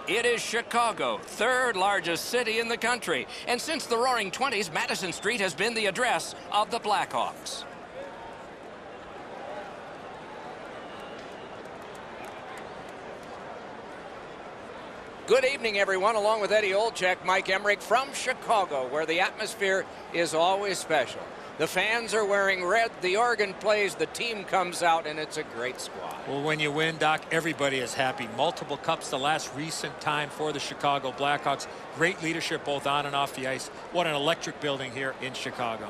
It is Chicago, third largest city in the country. And since the Roaring 20s, Madison Street has been the address of the Blackhawks. Good evening, everyone. Along with Eddie Olczyk, Mike Emmerich from Chicago, where the atmosphere is always special. The fans are wearing red, the organ plays, the team comes out, and it's a great squad. Well, when you win, Doc, everybody is happy. Multiple cups the last recent time for the Chicago Blackhawks. Great leadership both on and off the ice. What an electric building here in Chicago.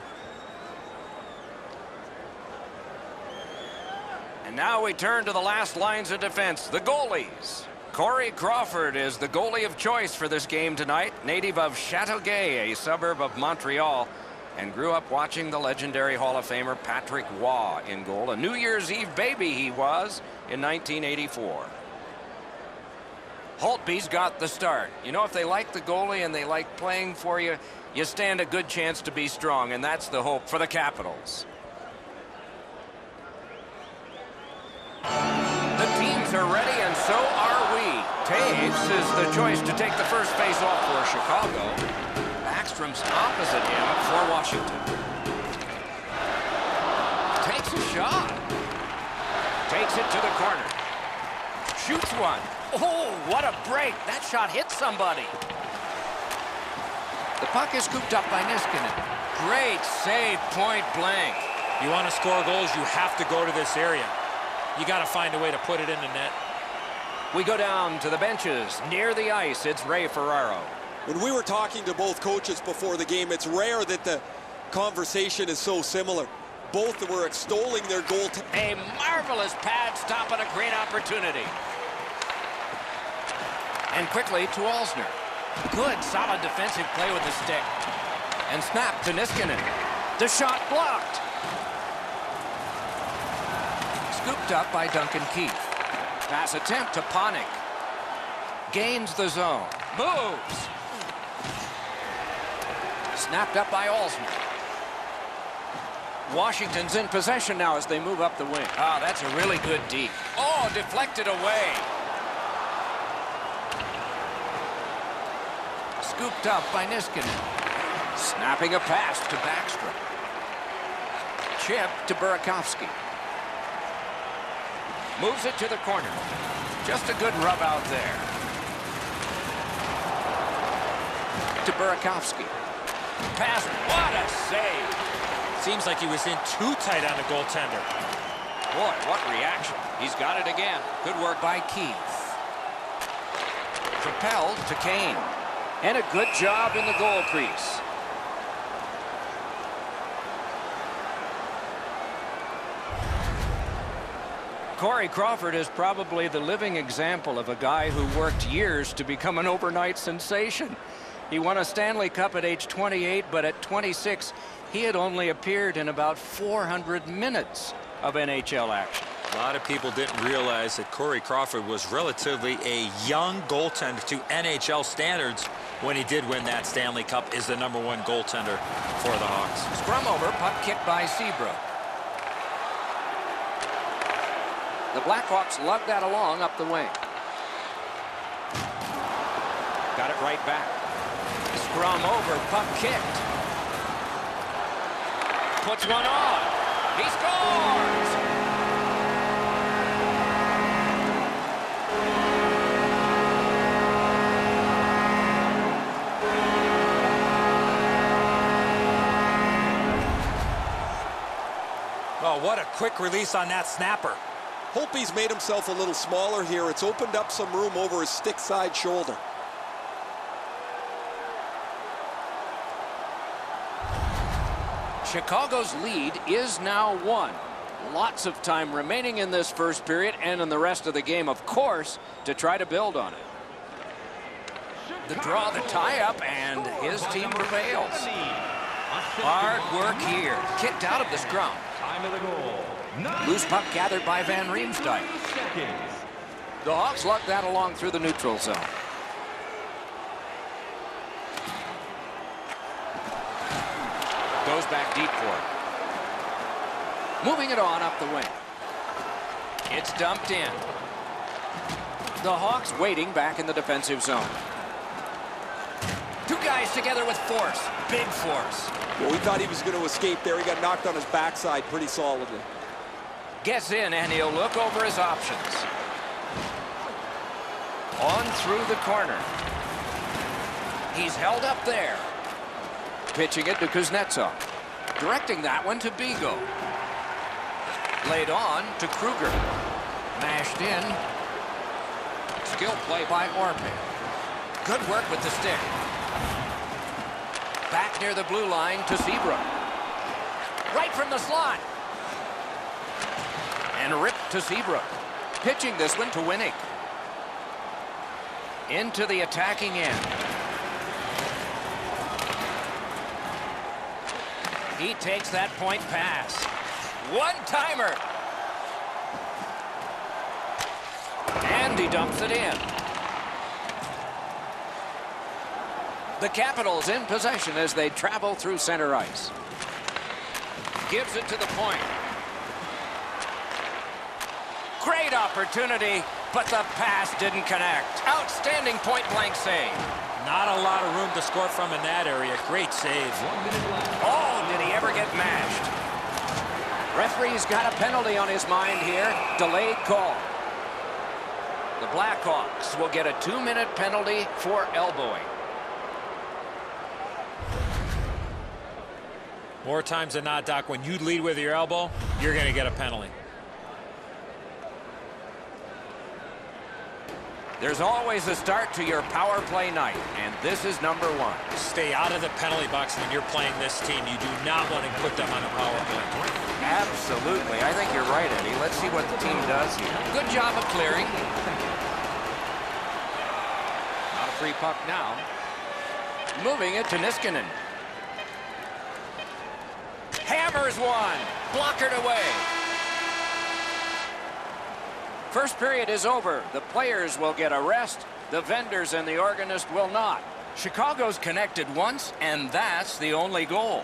And now we turn to the last lines of defense, the goalies. Corey Crawford is the goalie of choice for this game tonight, native of Châteauguay, a suburb of Montreal, and grew up watching the legendary Hall of Famer Patrick Waugh in goal. A New Year's Eve baby he was in 1984. Holtby's got the start. You know, if they like the goalie and they like playing for you, you stand a good chance to be strong, and that's the hope for the Capitals. The teams are ready, and so are we. Taves is the choice to take the first face-off for Chicago. Backstrom's opposite him for Washington. Takes a shot. Takes it to the corner. Shoots one. Oh, what a break. That shot hit somebody. The puck is scooped up by Niskanen. Great save, point blank. You want to score goals, you have to go to this area. You got to find a way to put it in the net. We go down to the benches. Near the ice, it's Ray Ferraro. When we were talking to both coaches before the game, it's rare that the conversation is so similar. Both were extolling their goal. A marvelous pad stop and a great opportunity. And quickly to Alsner. Good, solid defensive play with the stick. And snap to Niskanen. The shot blocked. Scooped up by Duncan Keith. Pass attempt to Panik. Gains the zone. Moves. Snapped up by Alsner. Washington's in possession now as they move up the wing. Ah, that's a really good deep. Oh, deflected away. Scooped up by Niskanen. Snapping a pass to Backstrom. Chip to Burakovsky. Moves it to the corner. Just a good rub out there. To Burakovsky. Pass. What a save. Seems like he was in too tight on the goaltender. Boy, what reaction. He's got it again. Good work by Keith. Propelled to Kane. And a good job in the goal crease. Corey Crawford is probably the living example of a guy who worked years to become an overnight sensation. He won a Stanley Cup at age 28, but at 26, he had only appeared in about 400 minutes of NHL action. A lot of people didn't realize that Corey Crawford was relatively a young goaltender to NHL standards when he did win that Stanley Cup as the #1 goaltender for the Hawks. Scrum over, puck kicked by Seabrook. The Blackhawks lug that along up the wing. Got it right back. Scrum over, puck kicked. Puts one on. He scores! Oh, what a quick release on that snapper. Hope he's made himself a little smaller here. It's opened up some room over his stick side shoulder. Chicago's lead is now 1. Lots of time remaining in this first period and in the rest of the game, of course, to try to build on it. The draw, the tie-up, and his team prevails. Hard work here. Kicked out of the scrum. Time of the goal. Loose puck gathered by Van Riemsdyk. The Hawks lug that along through the neutral zone. Goes back deep for it. Moving it on up the wing. It's dumped in. The Hawks waiting back in the defensive zone. Two guys together with force. Big force. Well, we thought he was going to escape there. He got knocked on his backside pretty solidly. Gets in, and he'll look over his options. On through the corner. He's held up there. Pitching it to Kuznetsov. Directing that one to Bigo. Laid on to Kruger. Mashed in. Skill play by Orpin. Good work with the stick. Back near the blue line to Seabrook. Right from the slot. And ripped to Seabrook. Pitching this one to Winnick. Into the attacking end. He takes that point pass. One-timer. And he dumps it in. The Capitals in possession as they travel through center ice. Gives it to the point. Great opportunity, but the pass didn't connect. Outstanding point-blank save. Not a lot of room to score from in that area. Great save. Oh, did he ever get mashed? Referee's got a penalty on his mind here. Delayed call. The Blackhawks will get a 2-minute penalty for elbowing. More times than not, Doc, when you lead with your elbow, you're going to get a penalty. There's always a start to your power play night, and this is number 1. Stay out of the penalty box when you're playing this team. You do not want to put them on a power play. Absolutely. I think you're right, Eddie. Let's see what the team does here. Good job of clearing. Not a free puck now. Moving it to Niskanen. Hammers one. Blockered away. First period is over. The players will get a rest. The vendors and the organist will not. Chicago's connected once, and that's the only goal.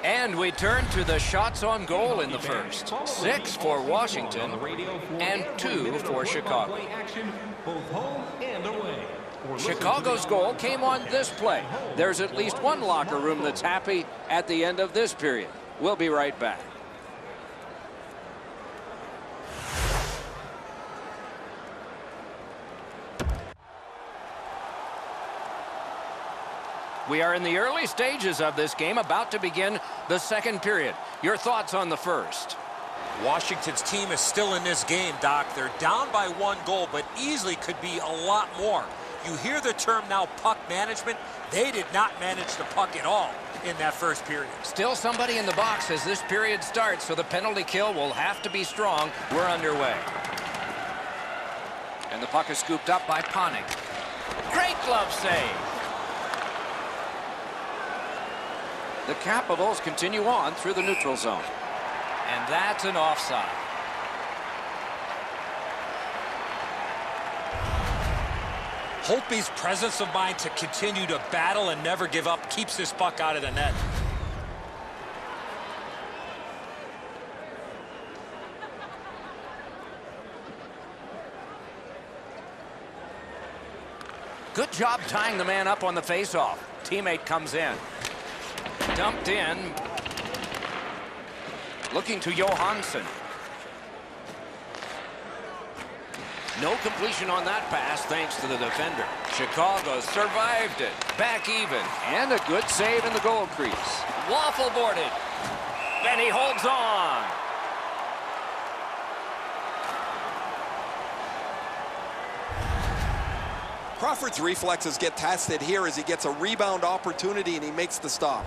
And we turn to the shots on goal in the first. 6 for Washington and 2 for Chicago. Chicago's goal came on this play. There's at least one locker room that's happy at the end of this period. We'll be right back. We are in the early stages of this game, about to begin the second period. Your thoughts on the first? Washington's team is still in this game, Doc. They're down by 1 goal, but easily could be a lot more. You hear the term now, puck management. They did not manage the puck at all in that first period. Still somebody in the box as this period starts, so the penalty kill will have to be strong. We're underway. And the puck is scooped up by Panik. Great glove save. The Capitals continue on through the neutral zone. And that's an offside. Holtby's presence of mind to continue to battle and never give up keeps this puck out of the net. Good job tying the man up on the faceoff. Teammate comes in. Dumped in. Looking to Johansson. No completion on that pass thanks to the defender. Chicago survived it. Back even. And a good save in the goal crease. Waffle boarded. And he holds on. Crawford's reflexes get tested here as he gets a rebound opportunity and he makes the stop.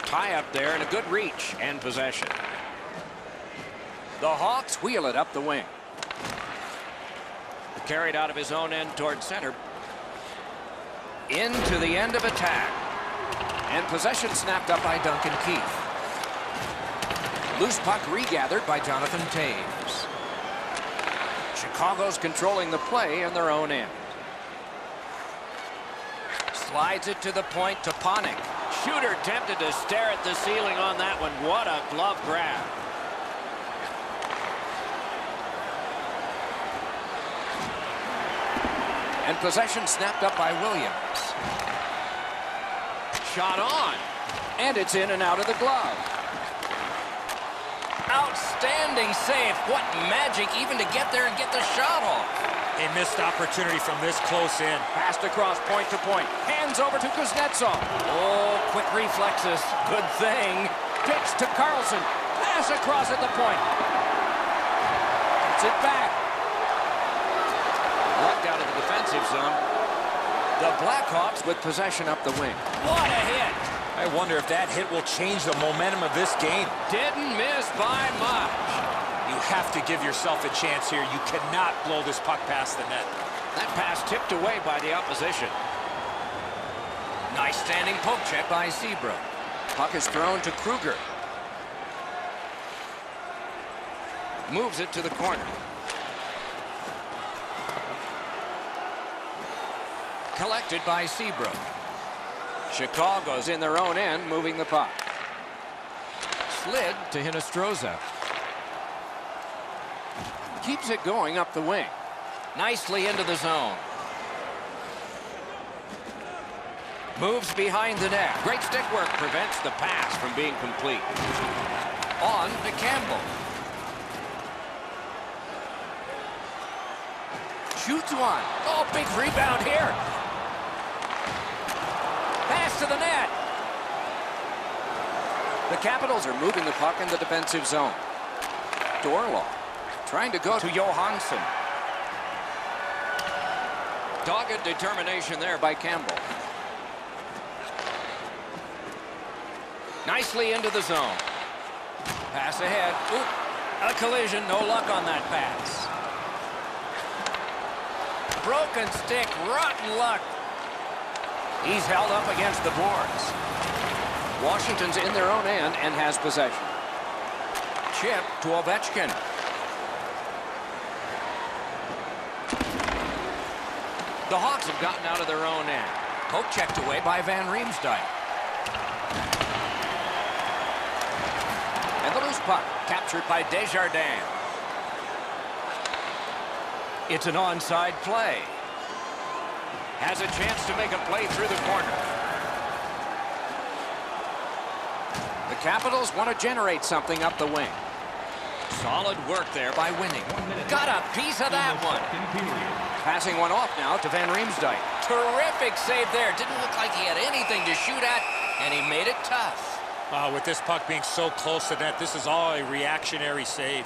Tie up there and a good reach and possession. The Hawks wheel it up the wing. Carried out of his own end toward center. Into the end of attack. And possession snapped up by Duncan Keith. Loose puck regathered by Jonathan Taves. Chicago's controlling the play in their own end. Slides it to the point to Panik. shooter tempted to stare at the ceiling on that one. What a glove grab. And possession snapped up by Williams. Shot on. And it's in and out of the glove. Outstanding save. What magic even to get there and get the shot off. A missed opportunity from this close in. Passed across point to point. Hands over to Kuznetsov. Oh, quick reflexes. Good thing. Pitch to Carlson. Pass across at the point. Gets it back. Lucked out of the defensive zone. The Blackhawks with possession up the wing. What a hit. I wonder if that hit will change the momentum of this game. Didn't miss by much. You have to give yourself a chance here. You cannot blow this puck past the net. That pass tipped away by the opposition. Nice standing poke check by Seabrook. Puck is thrown to Kruger. Moves it to the corner. Collected by Seabrook. Chicago's in their own end, moving the puck. Slid to Hinostroza. Keeps it going up the wing. Nicely into the zone. Moves behind the net. Great stick work prevents the pass from being complete. On to Campbell. Shoots one. Oh, big rebound here. Pass to the net. The Capitals are moving the puck in the defensive zone. Dorlaw trying to go to Johansson. Dogged determination there by Campbell. Nicely into the zone. Pass ahead. Oop, a collision. No luck on that pass. Broken stick. Rotten luck. He's held up against the boards. Washington's in their own end and has possession. Chip to Ovechkin. The Hawks have gotten out of their own end. Poke checked away by Van Riemsdyk. And the loose puck captured by Desjardins. It's an onside play. Has a chance to make a play through the corner. The Capitals want to generate something up the wing. Solid work there by Winning. Got a piece of that one. Passing one off now to Van Riemsdyk. Terrific save there. Didn't look like he had anything to shoot at, and he made it tough. With this puck being so close to net, this is all a reactionary save.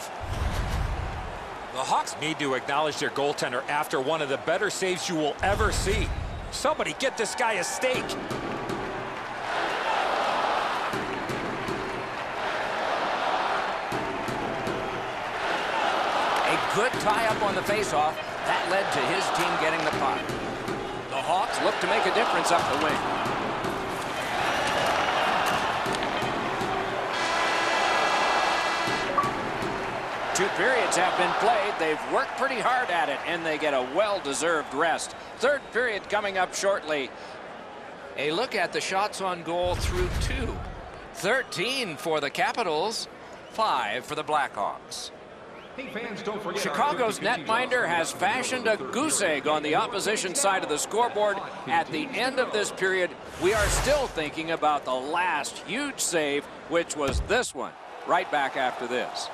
The Hawks need to acknowledge their goaltender after one of the better saves you will ever see. Somebody get this guy a steak. A good tie-up on the face-off. That led to his team getting the puck. The Hawks look to make a difference up the wing. Two periods have been played. They've worked pretty hard at it, and they get a well-deserved rest. Third period coming up shortly. A look at the shots on goal through 2. 13 for the Capitals, 5 for the Blackhawks. Hey fans, don't forget Chicago's netminder has fashioned a goose egg on the opposition side of the scoreboard. At the end of this period, we are still thinking about the last huge save, which was this one, right back after this.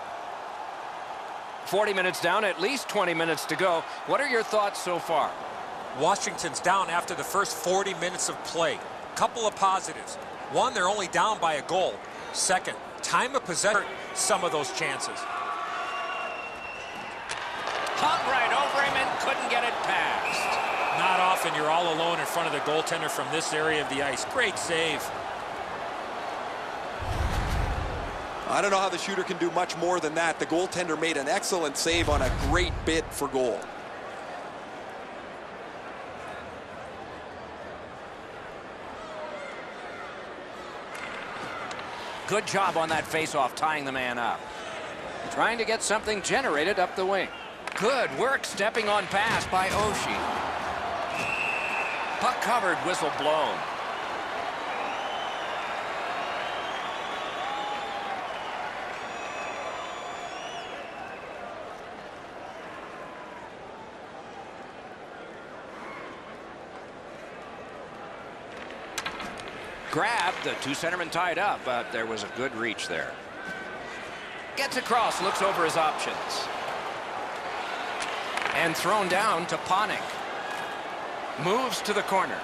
40 minutes down, at least 20 minutes to go. What are your thoughts so far? Washington's down after the first 40 minutes of play. Couple of positives. One, they're only down by a goal. Second, time of possession, some of those chances. Hung right over him and couldn't get it past. Not often you're all alone in front of the goaltender from this area of the ice. Great save. I don't know how the shooter can do much more than that. The goaltender made an excellent save on a great bid for goal. Good job on that face-off, tying the man up. Trying to get something generated up the wing. Good work stepping on pass by Oshie. Puck covered, whistle blown. Grab, the two centermen tied up, but there was a good reach there. Gets across, looks over his options. And thrown down to Panik. Moves to the corner.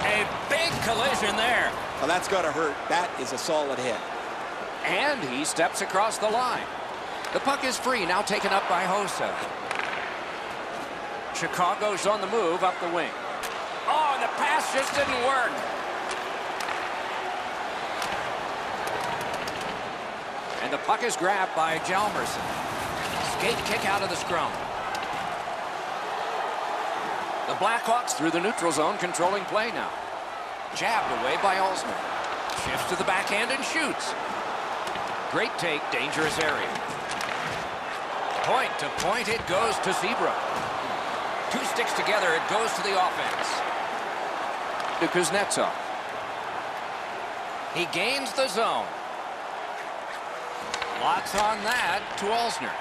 A big collision there. Well, that's got to hurt. That is a solid hit. And he steps across the line. The puck is free, now taken up by Hossa. Chicago's on the move up the wing. Oh, the pass just didn't work. And the puck is grabbed by Hjalmarsson. Skate kick out of the scrum. The Blackhawks through the neutral zone, controlling play now. Jabbed away by Alsner. Shifts to the backhand and shoots. Great take, dangerous area. Point to point, it goes to Seabrook. Two sticks together, it goes to the offense. To Kuznetsov. He gains the zone. Lots on that to Alsner.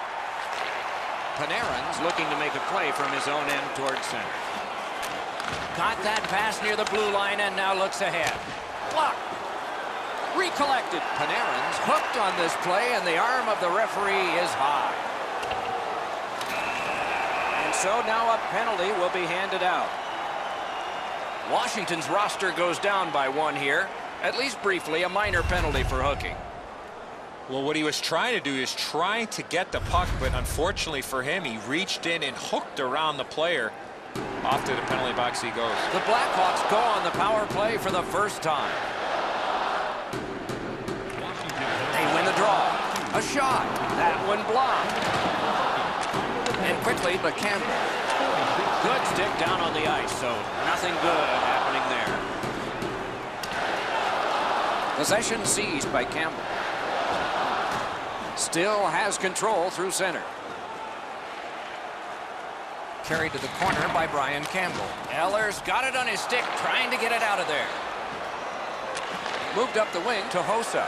Panarin's looking to make a play from his own end towards center. Got that pass near the blue line and now looks ahead. Block. Recollected. Panarin's hooked on this play and the arm of the referee is high. And so now a penalty will be handed out. Washington's roster goes down by one here. At least briefly, a minor penalty for hooking. Well, what he was trying to do is trying to get the puck, but unfortunately for him, he reached in and hooked around the player. Off to the penalty box he goes. The Blackhawks go on the power play for the first time. They win the draw. A shot. That one blocked. And quickly, but Campbell. Good stick down on the ice, so nothing good happening there. Possession seized by Campbell. Still has control through center. Carried to the corner by Brian Campbell. Eller's got it on his stick, trying to get it out of there. Moved up the wing to Hossa.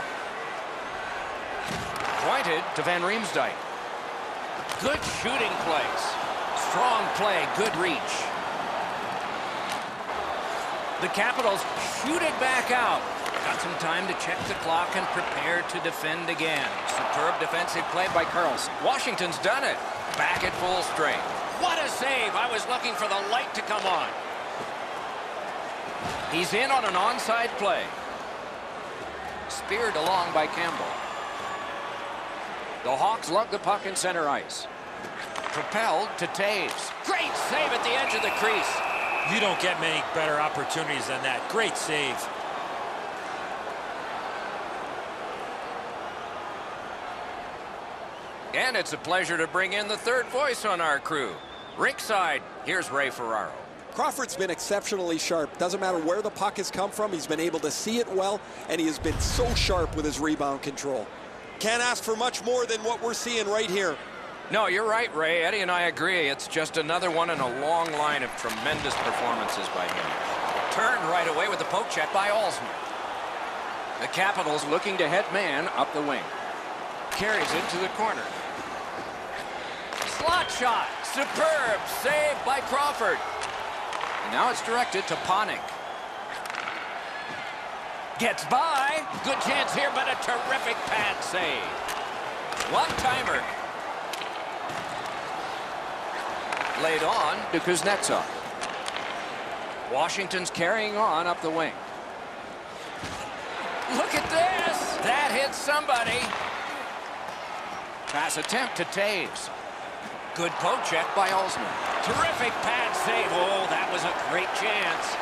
Pointed to Van Riemsdyk. Good shooting place. Strong play, good reach. The Capitals shoot it back out. Got some time to check the clock and prepare to defend again. Superb defensive play by Karlsson. Washington's done it. Back at full strength. What a save. I was looking for the light to come on. He's in on an onside play. Speared along by Campbell. The Hawks lug the puck in center ice. Propelled to Taves. Great save at the edge of the crease. You don't get many better opportunities than that. Great save. And it's a pleasure to bring in the third voice on our crew. Rinkside, here's Ray Ferraro. Crawford's been exceptionally sharp. Doesn't matter where the puck has come from. He's been able to see it well, and he has been so sharp with his rebound control. Can't ask for much more than what we're seeing right here. No, you're right, Ray. Eddie and I agree. It's just another one in a long line of tremendous performances by him. Turned right away with the poke check by Alsner. The Capitals looking to head man up the wing. Carries it to the corner. Slot shot. Superb save by Crawford. And now it's directed to Panik. Gets by. Good chance here, but a terrific pad save. One-timer. Laid on to Kuznetsov. Washington's carrying on up the wing. Look at this. That hits somebody. Pass attempt to Taves. Good poke check by Alsner. Terrific pad save. Oh, that was a great chance.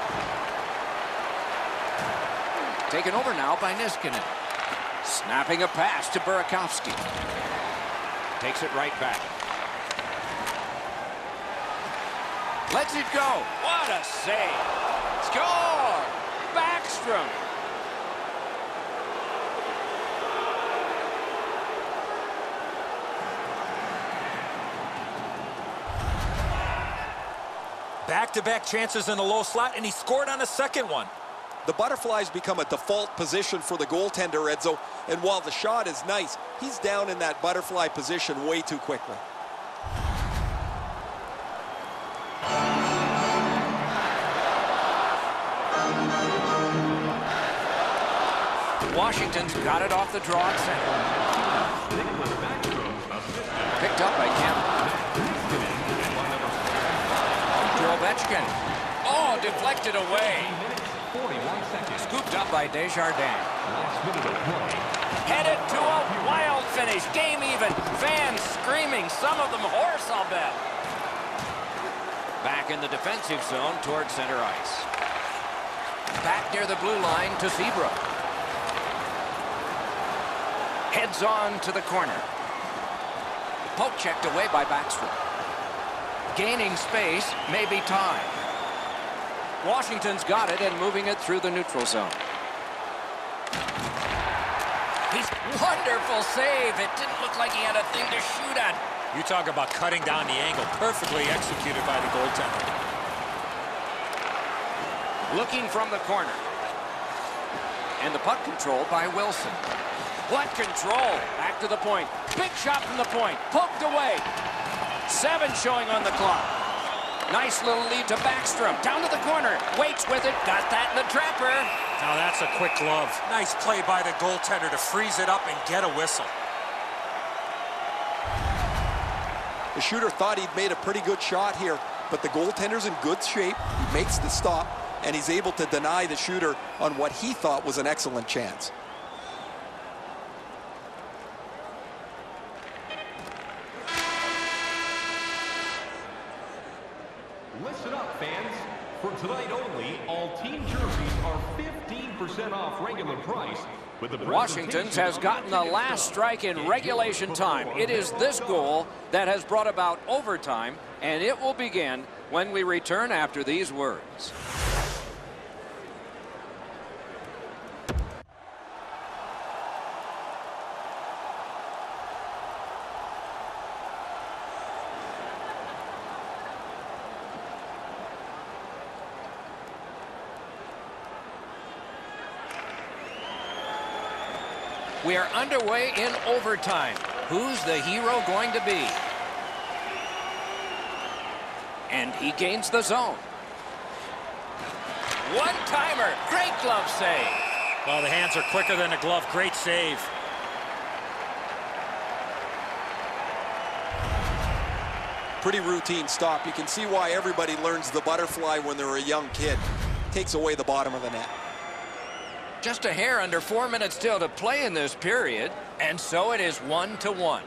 Taken over now by Niskanen. Snapping a pass to Burakovsky. Takes it right back. Lets it go. What a save. Score! Backstrom. Back-to-back chances in the low slot, and he scored on a second one. The butterflies become a default position for the goaltender, Edzo, and while the shot is nice, he's down in that butterfly position way too quickly. Washington's got it off the draw at center. Picked up by Campbell. To Ovechkin. Oh, deflected away. Scooped up by Desjardins. Headed to a wild finish. Game even. Fans screaming. Some of them hoarse, I'll bet. Back in the defensive zone toward center ice. Back near the blue line to Seabrook. Heads on to the corner. Poke checked away by Backstrom. Gaining space, maybe time. Washington's got it and moving it through the neutral zone. He's wonderful save. It didn't look like he had a thing to shoot at. You talk about cutting down the angle. Perfectly executed by the goaltender. Looking from the corner. And the puck controlled by Wilson. What control? Back to the point. Big shot from the point. Poked away. 7 showing on the clock. Nice little lead to Backstrom. Down to the corner. Waits with it. Got that in the trapper. Now that's a quick glove. Nice play by the goaltender to freeze it up and get a whistle. The shooter thought he'd made a pretty good shot here, but the goaltender's in good shape. He makes the stop, and he's able to deny the shooter on what he thought was an excellent chance. Listen up, fans. For tonight only, all team jerseys are 15% off regular price. Washington's has gotten the last strike in regulation time. It is this goal that has brought about overtime, and it will begin when we return after these words. We are underway in overtime. Who's the hero going to be? And he gains the zone. One-timer. Great glove save. Well, the hands are quicker than the glove. Great save. Pretty routine stop. You can see why everybody learns the butterfly when they're a young kid. Takes away the bottom of the net. Just a hair under 4 minutes still to play in this period, and so it is 1-1.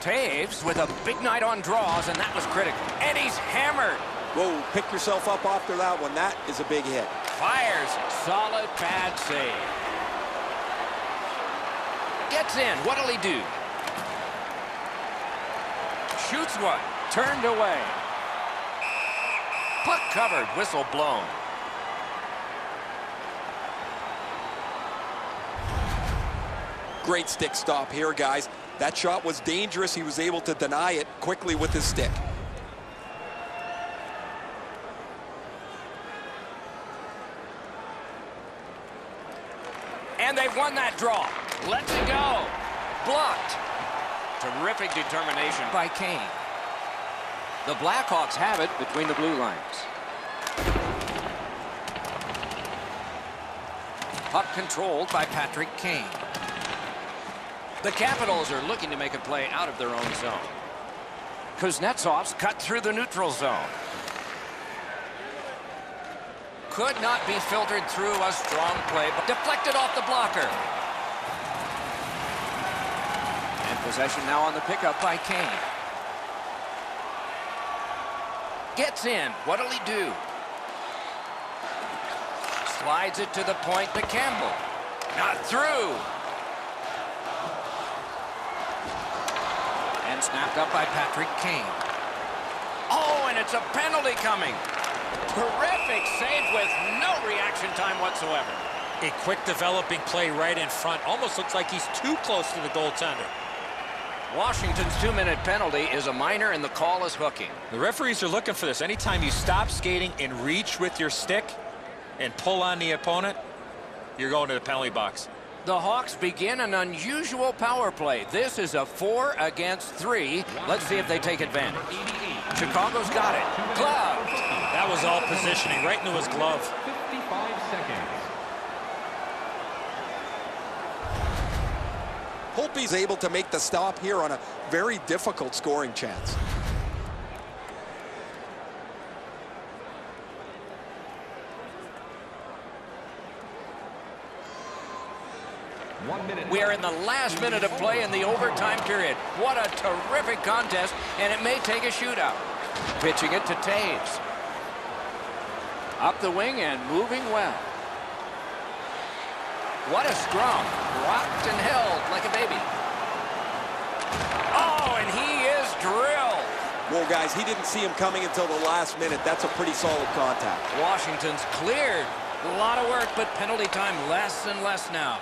Taves with a big night on draws, and that was critical. And he's hammered. Whoa, pick yourself up after that one. That is a big hit. Fires. Solid pad save. Gets in. What'll he do? Shoots one. Turned away. Puck covered. Whistle blown. Great stick stop here, guys. That shot was dangerous. He was able to deny it quickly with his stick. And they've won that draw. Let's it go. Blocked. Terrific determination by Kane. The Blackhawks have it between the blue lines. Puck controlled by Patrick Kane. The Capitals are looking to make a play out of their own zone. Kuznetsov's cut through the neutral zone. Could not be filtered through a strong play, but deflected off the blocker. And possession now on the pickup by Kane. Gets in. What'll he do? Slides it to the point to Campbell. Not through. And snapped up by Patrick Kane. Oh, and it's a penalty coming. Terrific save with no reaction time whatsoever. A quick developing play right in front. Almost looks like he's too close to the goaltender. Washington's 2-minute penalty is a minor, and the call is hooking. The referees are looking for this. Anytime you stop skating and reach with your stick and pull on the opponent, you're going to the penalty box. The Hawks begin an unusual power play. This is a 4 against 3. Let's see if they take advantage. Chicago's got it. Gloved. That was all positioning right into his glove. 55 seconds. Holtby's able to make the stop here on a very difficult scoring chance. We are in the last minute of play in the overtime period. What a terrific contest, and it may take a shootout. Pitching it to Taves. Up the wing and moving well. What a scrum. Rocked and held like a baby. Oh, and he is drilled. Well, guys, he didn't see him coming until the last minute. That's a pretty solid contact. Washington's cleared. A lot of work, but penalty time less and less now.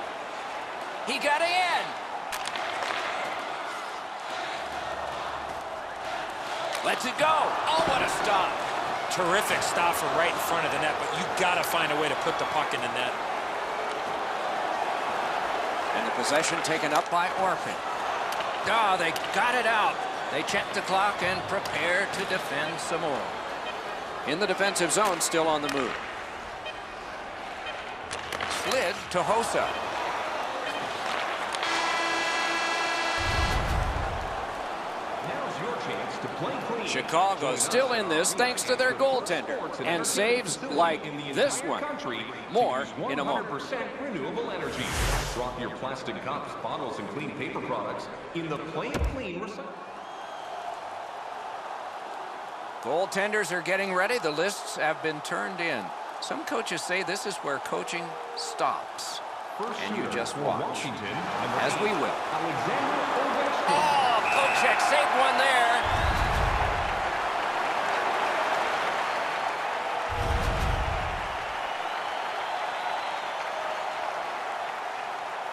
He got in. Lets it go. Oh, what a stop. Terrific stop from right in front of the net, but you got to find a way to put the puck in the net. And the possession taken up by Orphan. Oh, they got it out. They check the clock and prepare to defend some more. In the defensive zone, still on the move. Slid to Hossa. Chicago still in this thanks to their goaltender and saves like this one. More in a moment. Renewable energy. Drop your plastic cups, bottles, and clean paper products in the Play Clean recycle. Goaltenders are getting ready. The lists have been turned in. Some coaches say this is where coaching stops. And you just watch, as we will. Oh, Kochek saved one there.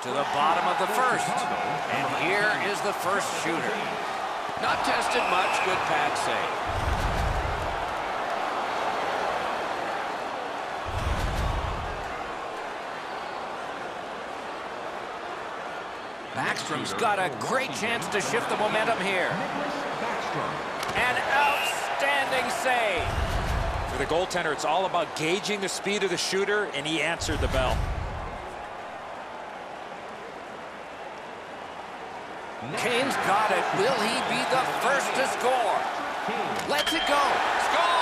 To the bottom of the first. And here is the first shooter. Not tested much, good pad save. Backstrom's got a great chance to shift the momentum here. An outstanding save. For the goaltender, it's all about gauging the speed of the shooter, and he answered the bell. Kane's got it. Will he be the first to score? Let's it go. Score!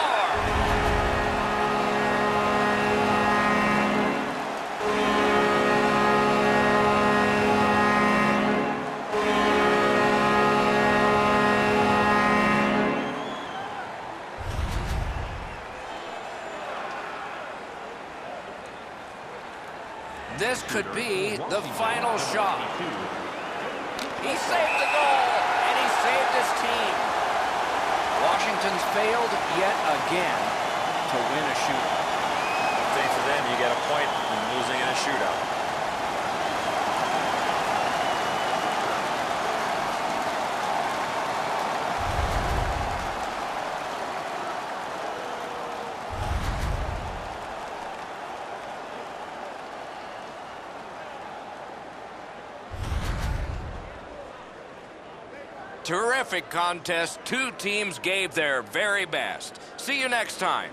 This could be the final shot. He saved the goal, and he saved his team. Washington's failed yet again to win a shootout. I think for them, you get a point in losing in a shootout. Terrific contest. Two teams gave their very best. See you next time.